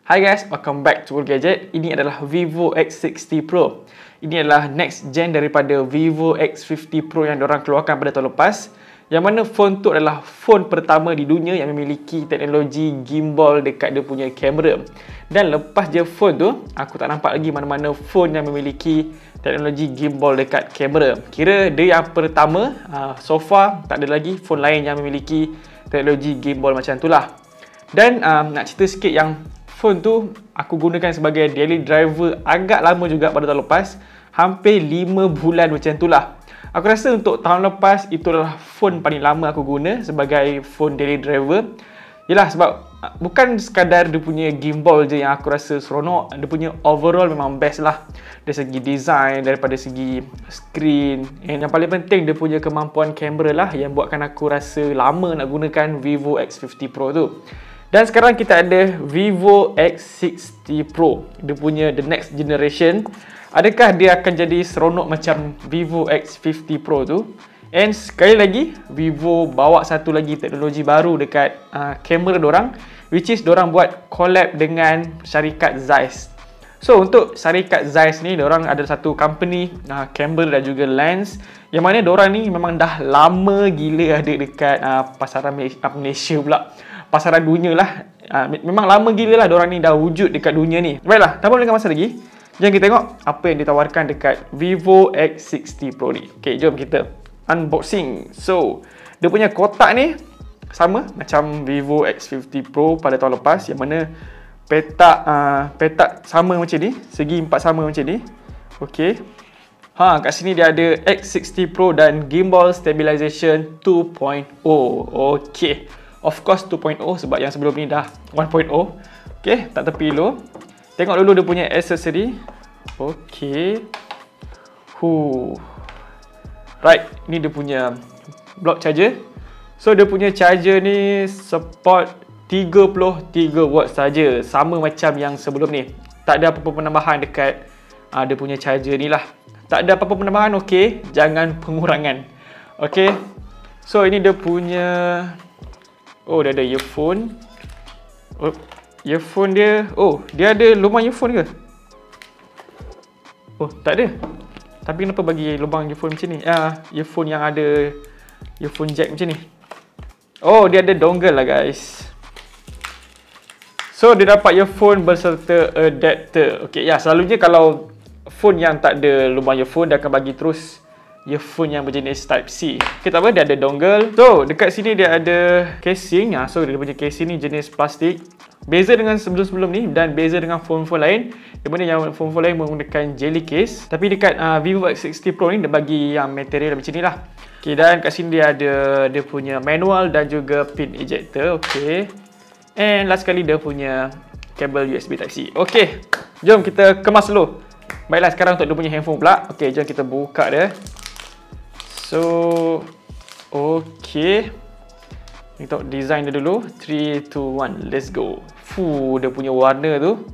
Hi guys, welcome back to World Gadget. Ini adalah Vivo X60 Pro. Ini adalah next gen daripada Vivo X50 Pro yang diorang keluarkan pada tahun lepas. Yang mana phone tu adalah phone pertama di dunia yang memiliki teknologi gimbal dekat dia punya kamera. Dan lepas je phone tu, aku tak nampak lagi mana-mana phone yang memiliki teknologi gimbal dekat kamera. Kira dia yang pertama, so far tak ada lagi phone lain yang memiliki teknologi gimbal macam tu lah. Dan nak cerita sikit yang phone tu aku gunakan sebagai daily driver agak lama juga pada tahun lepas. Hampir 5 bulan macam tu lah. Aku rasa untuk tahun lepas itu adalah phone paling lama aku guna sebagai phone daily driver. Yelah, sebab bukan sekadar dia punya gimbal je yang aku rasa seronok. Dia punya overall memang best lah. Dari segi design, daripada segi screen. Yang paling penting dia punya kemampuan kamera lah yang buatkan aku rasa lama nak gunakan Vivo X50 Pro tu. Dan sekarang kita ada Vivo X60 Pro. Dia punya the next generation. Adakah dia akan jadi seronok macam Vivo X50 Pro tu? And sekali lagi, Vivo bawa satu lagi teknologi baru dekat kamera dorang, which is dorang buat collab dengan syarikat Zeiss. So untuk syarikat Zeiss ni, dorang ada satu company kamera dan juga lens, yang mana dorang ni memang dah lama gila ada dekat pasaran Malaysia pula, pasaran dunia lah. Memang lama gila lah diorang ni dah wujud dekat dunia ni. Baiklah, tanpa melengahkan masa lagi, jom kita tengok apa yang ditawarkan dekat Vivo X60 Pro ni. Okay, jom kita unboxing. So, dia punya kotak ni sama macam Vivo X50 Pro pada tahun lepas, yang mana petak sama macam ni, segi empat sama macam ni. Okay, kat sini dia ada X60 Pro dan Gimbal Stabilization 2.0. Okay, of course 2.0 sebab yang sebelum ni dah 1.0. Okay, tak tepi dulu. Tengok dulu dia punya aksesori. Okay. Right, ini dia punya block charger. So dia punya charger ni support 33 watt saja, sama macam yang sebelum ni. Tak ada apa-apa penambahan dekat dia punya charger ni lah. Tak ada apa-apa penambahan, okey, jangan pengurangan. Okey. So ini dia punya, dia ada earphone. Earphone dia, dia ada lubang earphone ke? Tak ada. Tapi kenapa bagi lubang earphone macam ni? Earphone yang ada earphone jack macam ni. Dia ada dongle lah guys. So dia dapat earphone berserta adapter. Okay, selalunya kalau phone yang tak ada lubang earphone, dia akan bagi terus earphone yang berjenis Type-C. Okay, tak apa, dia ada dongle. So dekat sini dia ada casing. So dia punya casing ni jenis plastik. Beza dengan sebelum-sebelum ni dan beza dengan phone-phone lain, di mana yang phone-phone lain menggunakan jelly case. Tapi dekat Vivo X60 Pro ni dia bagi yang material macam ni lah. Okay, dan kat sini dia ada dia punya manual dan juga pin ejector. Okay, and last sekali dia punya kabel USB Type-C. Okay, jom kita kemas dulu. Baiklah, sekarang untuk dia punya handphone pula. Okay, jom kita buka dia. So, okay, kita tengok design dia dulu. 3, 2, 1, let's go. Dia punya warna tu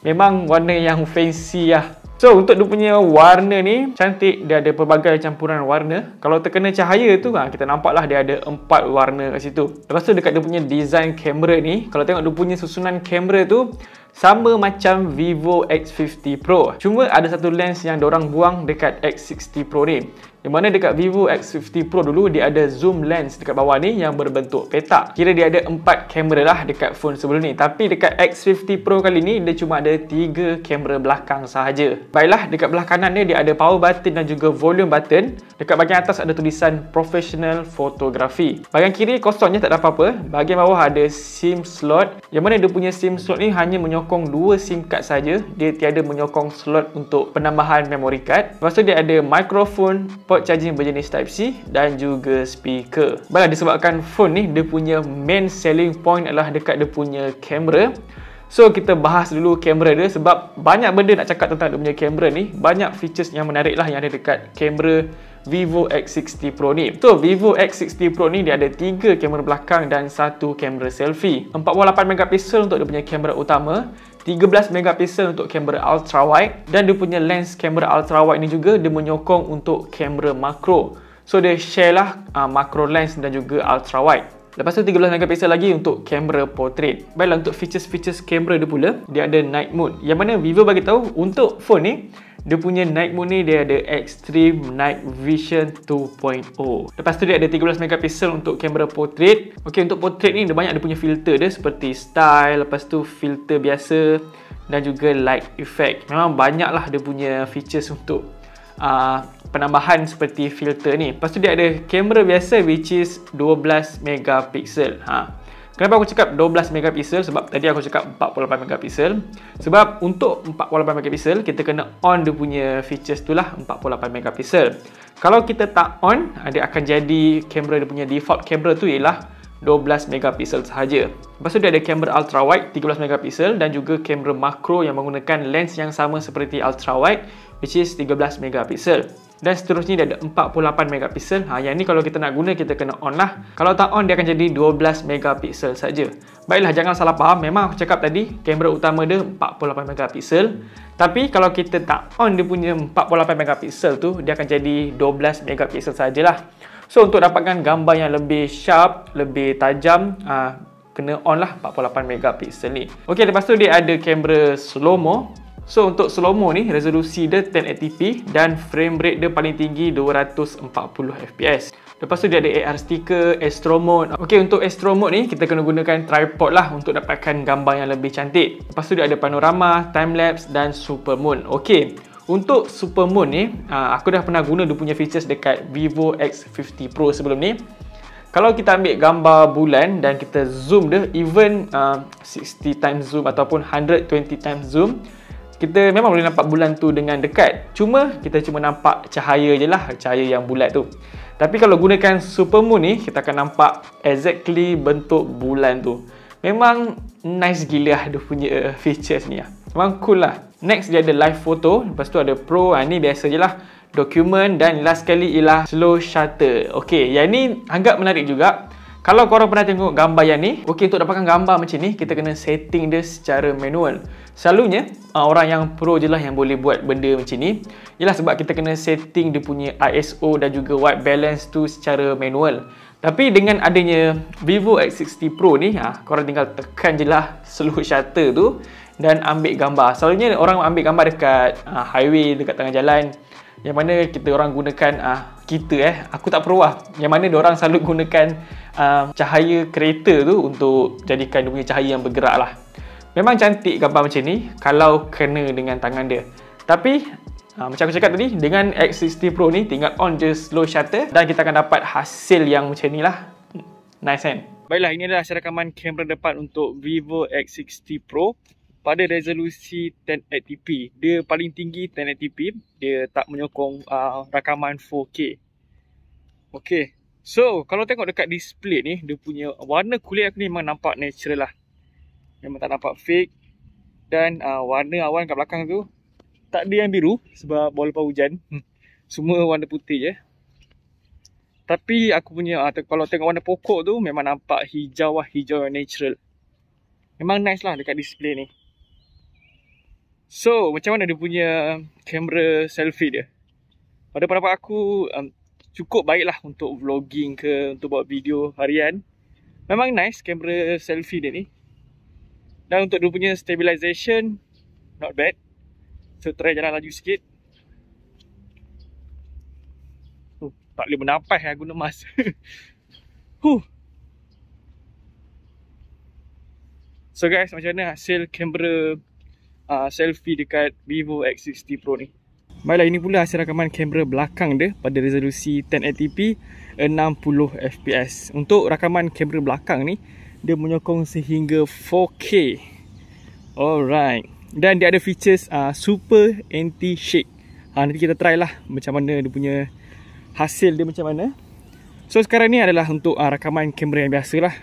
memang warna yang fancy lah. So untuk dia punya warna ni cantik, dia ada pelbagai campuran warna. Kalau terkena cahaya tu kita nampak lah dia ada 4 warna kat situ. Lepas tu dekat dia punya design kamera ni, kalau tengok dia punya susunan kamera tu sama macam Vivo X50 Pro. Cuma ada satu lens yang diorang buang dekat X60 Pro ni. Di mana dekat Vivo X50 Pro dulu dia ada zoom lens dekat bawah ni yang berbentuk petak. Kira dia ada 4 kamera lah dekat phone sebelum ni. Tapi dekat X50 Pro kali ni dia cuma ada 3 kamera belakang sahaja. Baiklah, dekat belah kanan dia ada power button dan juga volume button. Dekat bahagian atas ada tulisan Professional Photography. Bahagian kiri kosongnya, tak ada apa-apa. Bahagian bawah ada SIM slot. Yang mana dia punya SIM slot ni hanya menyokong 2 SIM card saja. Dia tiada menyokong slot untuk penambahan memory card. Lepas tu dia ada microphone, port charging berjenis Type-C dan juga speaker. Baiklah, disebabkan phone ni dia punya main selling point adalah dekat dia punya kamera. So kita bahas dulu kamera dia sebab banyak benda nak cakap tentang dia punya kamera ni. Banyak features yang menarik lah yang ada dekat kamera Vivo X60 Pro ni. So Vivo X60 Pro ni dia ada 3 kamera belakang dan 1 kamera selfie. 48 megapiksel untuk dia punya kamera utama, 13 megapiksel untuk kamera ultra wide, dan dia punya lens kamera ultra wide ni juga dia menyokong untuk kamera makro. So dia share lah macro lens dan juga ultra wide. Lepas tu 13 megapiksel lagi untuk kamera portrait. Baiklah, untuk features kamera dia pula, dia ada night mode. Yang mana Vivo bagi tahu untuk phone ni, dia punya night mode ni dia ada Extreme Night Vision 2.0. Lepas tu dia ada 13 megapiksel untuk kamera portrait. Okey, untuk portrait ni dia banyak dia punya filter dia seperti style, lepas tu filter biasa dan juga light effect. Memang banyaklah dia punya features untuk penambahan seperti filter ni. Lepas tu dia ada kamera biasa which is 12 megapiksel. Kenapa aku cakap 12 megapiksel? Sebab tadi aku cakap 48 megapiksel. Sebab untuk 48 megapiksel kita kena on dia punya features tu lah, 48 megapiksel. Kalau kita tak on, dia akan jadi kamera dia punya default kamera tu ialah 12 megapiksel sahaja. Lepas tu dia ada kamera ultra wide 13 megapiksel dan juga kamera makro yang menggunakan lens yang sama seperti ultra wide which is 13 megapiksel. Dan seterusnya dia ada 48 megapiksel. Yang ni kalau kita nak guna kita kena on lah. Kalau tak on dia akan jadi 12 megapiksel saja. Baiklah, jangan salah faham. Memang aku cakap tadi kamera utama dia 48 megapiksel. Tapi kalau kita tak on dia punya 48 megapiksel tu, dia akan jadi 12 megapiksel sajalah. So untuk dapatkan gambar yang lebih sharp, lebih tajam, kena on lah 48 megapiksel ni. Okey, lepas tu dia ada kamera slow-mo. So untuk slow-mo ni resolusi dia 1080p dan frame rate dia paling tinggi 240 fps. Lepas tu dia ada AR sticker, Astro mode. Okey, untuk Astro mode ni kita kena gunakan tripod lah untuk dapatkan gambar yang lebih cantik. Lepas tu dia ada panorama, time lapse dan super moon. Okey, untuk super moon ni aku dah pernah guna dia punya features dekat Vivo X50 Pro sebelum ni. Kalau kita ambil gambar bulan dan kita zoom dia, even 60 times zoom ataupun 120 times zoom, kita memang boleh nampak bulan tu dengan dekat. Kita cuma nampak cahaya je lah, cahaya yang bulat tu. Tapi kalau gunakan super moon ni, kita akan nampak exactly bentuk bulan tu. Memang nice gila lah dia punya features ni lah. Memang cool lah. Next dia ada live photo. Lepas tu ada pro, ni biasa je lah. Document dan last sekali ialah slow shutter. Okey, yang ni agak menarik juga. Kalau korang pernah tengok gambar yang ni, okey, untuk dapatkan gambar macam ni, kita kena setting dia secara manual. Selalunya, orang yang pro je lah yang boleh buat benda macam ni. Ialah sebab kita kena setting dia punya ISO dan juga white balance tu secara manual. Tapi dengan adanya Vivo X60 Pro ni, korang tinggal tekan je lah slow shutter tu dan ambil gambar. Selalunya orang ambil gambar dekat highway, dekat tengah jalan, yang mana kita orang gunakan aku tak pro lah, yang mana diorang selalu gunakan cahaya kereta tu untuk jadikan dia punya cahaya yang bergerak lah. Memang cantik gambar macam ni kalau kena dengan tangan dia. Tapi macam aku cakap tadi, dengan X60 Pro ni tinggal on je slow shutter dan kita akan dapat hasil yang macam ni lah. Nice kan? Baiklah, ini adalah hasil rakaman kamera depan untuk Vivo X60 Pro pada resolusi 1080p. Dia paling tinggi 1080p. Dia tak menyokong rakaman 4K. Okey. So, kalau tengok dekat display ni, dia punya warna kulit aku ni memang nampak natural lah. Memang tak nampak fake. Dan warna awan kat belakang tu tak ada yang biru sebab walaupun hujan. Semua warna putih je. Tapi aku punya kalau tengok warna pokok tu memang nampak hijau lah, hijau yang natural. Memang nice lah dekat display ni. So, macam mana dia punya kamera selfie dia? Pada pendapat aku, cukup baik lah untuk vlogging ke, untuk buat video harian. Memang nice kamera selfie dia ni. Dan untuk dia punya stabilization, not bad. So, try jalan laju sikit. Tak boleh bernafas lah guna mask. So guys, macam mana hasil kamera selfie dekat Vivo X60 Pro ni? Baiklah, ini pula hasil rakaman kamera belakang dia pada resolusi 1080p 60fps. Untuk rakaman kamera belakang ni, dia menyokong sehingga 4K. Alright. Dan dia ada features super anti-shake. Nanti kita try lah macam mana dia punya hasil dia macam mana. So sekarang ni adalah untuk rakaman kamera yang biasa lah.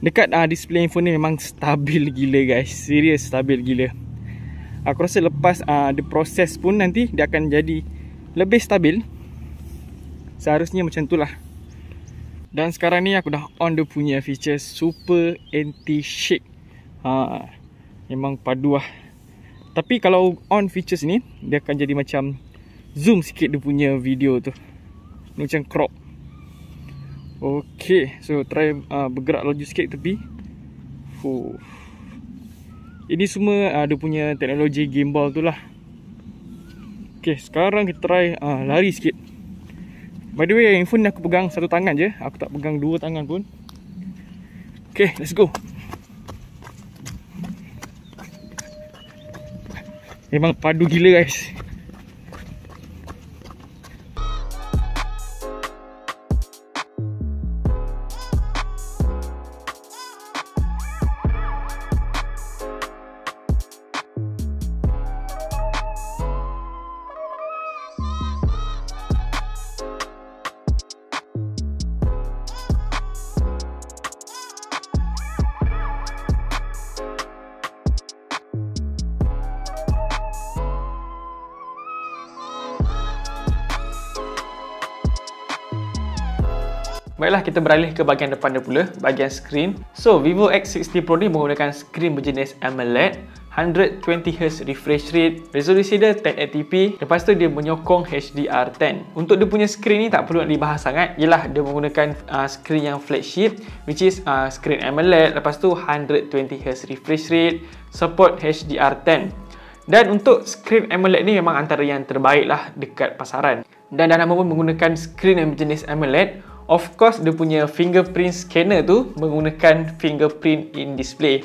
Dekat display handphone ni memang stabil gila guys. Serius stabil gila. Aku rasa lepas dia proses pun nanti dia akan jadi lebih stabil. Seharusnya macam tu lah. Dan sekarang ni aku dah on dia punya feature super anti-shake. Memang padu lah. Tapi kalau on features ni, dia akan jadi macam zoom sikit dia punya video tu. Macam crop. Okay, so try bergerak laju sikit tepi. Ini semua dia punya teknologi gimbal tu lah. Okay, sekarang kita try lari sikit. By the way, handphone ni aku pegang satu tangan je. Aku tak pegang dua tangan pun. Okay, let's go. Memang padu gila guys. Baiklah, kita beralih ke bahagian depan dia pula, bahagian skrin. So, Vivo X60 Pro ni menggunakan skrin berjenis AMOLED, 120Hz refresh rate, resolusi dia 1080p, lepas tu dia menyokong HDR10. Untuk dia punya skrin ni tak perlu nak dibahas sangat, ialah dia menggunakan skrin yang flagship, which is skrin AMOLED, lepas tu 120Hz refresh rate, support HDR10. Dan untuk skrin AMOLED ni memang antara yang terbaik lah dekat pasaran. Dan dah lama pun menggunakan skrin yang berjenis AMOLED. Of course, dia punya fingerprint scanner tu menggunakan fingerprint in display.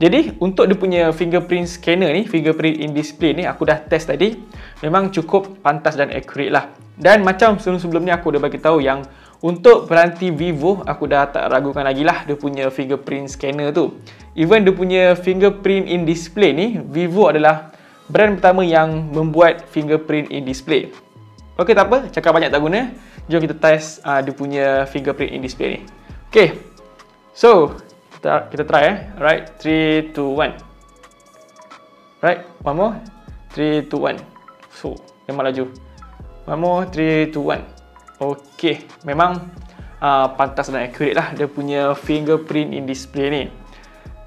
Jadi, untuk dia punya fingerprint scanner ni, fingerprint in display ni, aku dah test tadi. Memang cukup pantas dan accurate lah. Dan macam sebelum-sebelum ni aku dah bagi tahu yang untuk peranti Vivo, aku dah tak ragukan lagi lah dia punya fingerprint scanner tu. Even dia punya fingerprint in display ni, Vivo adalah brand pertama yang membuat fingerprint in display. Okay, tak apa, cakap banyak tak guna. Jom kita test dia punya fingerprint in display ni. Okay, so kita try Alright, 3, 2, 1. Right, one more. 3, 2, 1. So, memang laju. One more, 3, 2, 1. Okay, memang pantas dan accurate lah dia punya fingerprint in display ni.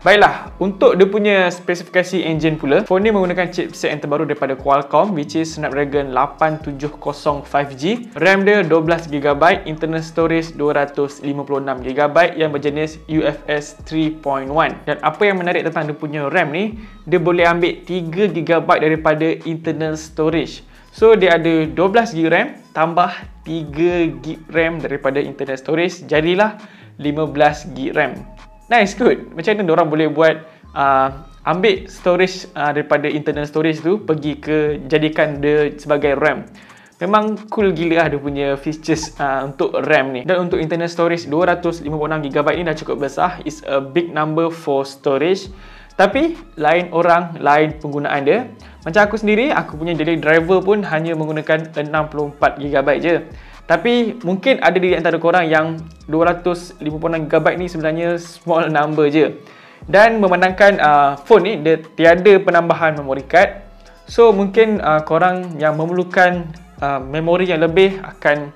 Baiklah, untuk dia punya spesifikasi engine pula, phone ni menggunakan chipset yang terbaru daripada Qualcomm, which is Snapdragon 870 5G. RAM dia 12GB, internal storage 256GB yang berjenis UFS 3.1. Dan apa yang menarik tentang dia punya RAM ni, dia boleh ambil 3GB daripada internal storage. So, dia ada 12GB RAM tambah 3GB RAM daripada internal storage, jadilah 15GB RAM. Nice, good. Macam mana diorang boleh buat ambil storage daripada internal storage tu pergi ke jadikan dia sebagai RAM. Memang cool gila lah dia punya features untuk RAM ni. Dan untuk internal storage 256GB ni dah cukup besar. It's a big number for storage. Tapi lain orang, lain penggunaan dia. Macam aku sendiri, aku punya daily driver pun hanya menggunakan 64GB je. Tapi mungkin ada di antara korang yang 256GB ni sebenarnya small number je. Dan memandangkan phone ni dia tiada penambahan memory card. So mungkin korang yang memerlukan memori yang lebih akan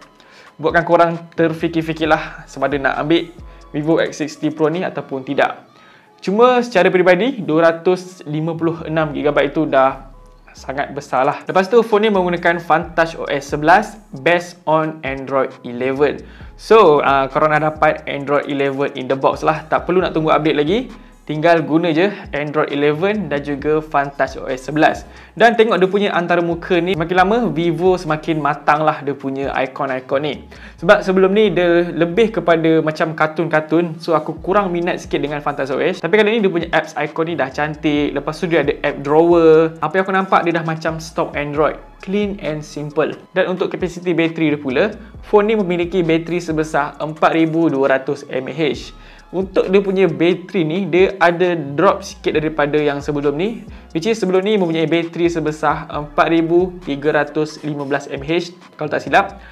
buatkan korang terfikir-fikirlah sama ada nak ambil Vivo X60 Pro ni ataupun tidak. Cuma secara peribadi 256GB itu dah sangat besar lah. Lepas tu, phone ni menggunakan Funtouch OS 11 based on Android 11. So, korang dah dapat Android 11 in the box lah. Tak perlu nak tunggu update lagi. Tinggal guna je Android 11 dan juga Funtouch OS 11. Dan tengok dia punya antara muka ni, makin lama Vivo semakin matang lah dia punya ikon-ikon ni. Sebab sebelum ni dia lebih kepada macam kartun-kartun. So aku kurang minat sikit dengan Funtouch OS. Tapi kali ni dia punya apps ikon ni dah cantik. Lepas tu dia ada app drawer. Apa yang aku nampak, dia dah macam stock Android. Clean and simple. Dan untuk kapasiti bateri dia pula, phone ni memiliki bateri sebesar 4200 mAh. Untuk dia punya bateri ni, dia ada drop sikit daripada yang sebelum ni, which is sebelum ni mempunyai bateri sebesar 4315 mAh kalau tak silap.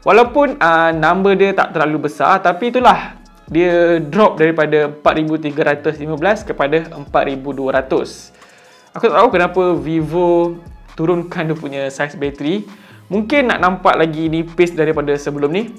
Walaupun number dia tak terlalu besar, tapi itulah dia drop daripada 4315 kepada 4200. Aku tak tahu kenapa Vivo turunkan dia punya size bateri. Mungkin nak nampak lagi nipis daripada sebelum ni.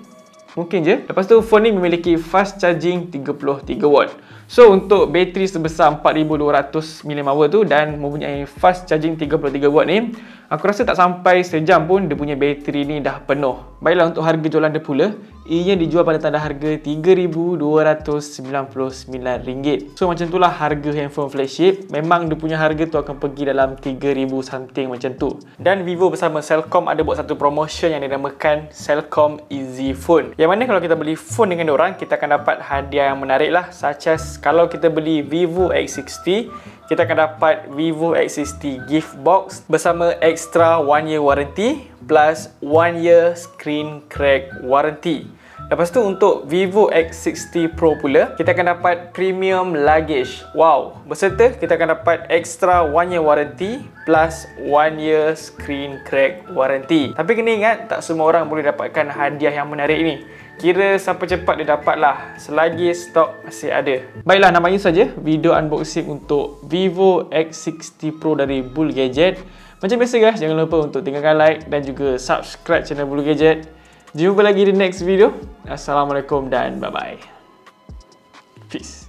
Mungkin je. Lepas tu, phone ni memiliki fast charging 33W. So, untuk bateri sebesar 4200 mAh tu dan mempunyai fast charging 33W ni, Aku rasa tak sampai sejam pun dia punya bateri ni dah penuh. Baiklah, untuk harga jualan dia pula, ianya dijual pada tanda harga RM3,299. So macam itulah harga handphone flagship. Memang dia punya harga tu akan pergi dalam 3,000 something macam tu. Dan Vivo bersama Celcom ada buat satu promotion yang dinamakan Celcom Easy Phone. Yang mana kalau kita beli phone dengan diorang, kita akan dapat hadiah yang menarik lah. Such as kalau kita beli Vivo X60, kita akan dapat Vivo X60 gift box bersama extra 1 year warranty plus 1 year screen crack warranty. Lepas tu untuk Vivo X60 Pro pula, kita akan dapat premium luggage. Wow, berserta kita akan dapat extra 1 year warranty plus 1 year screen crack warranty. Tapi kena ingat, tak semua orang boleh dapatkan hadiah yang menarik ni. Kira siapa cepat dia dapat lah, selagi stok masih ada. Baiklah, namanya saja video unboxing untuk Vivo X60 Pro dari Bull Gadget. Macam biasa guys, jangan lupa untuk tinggalkan like dan juga subscribe channel Bull Gadget. Jumpa lagi di next video. Assalamualaikum dan bye-bye. Peace.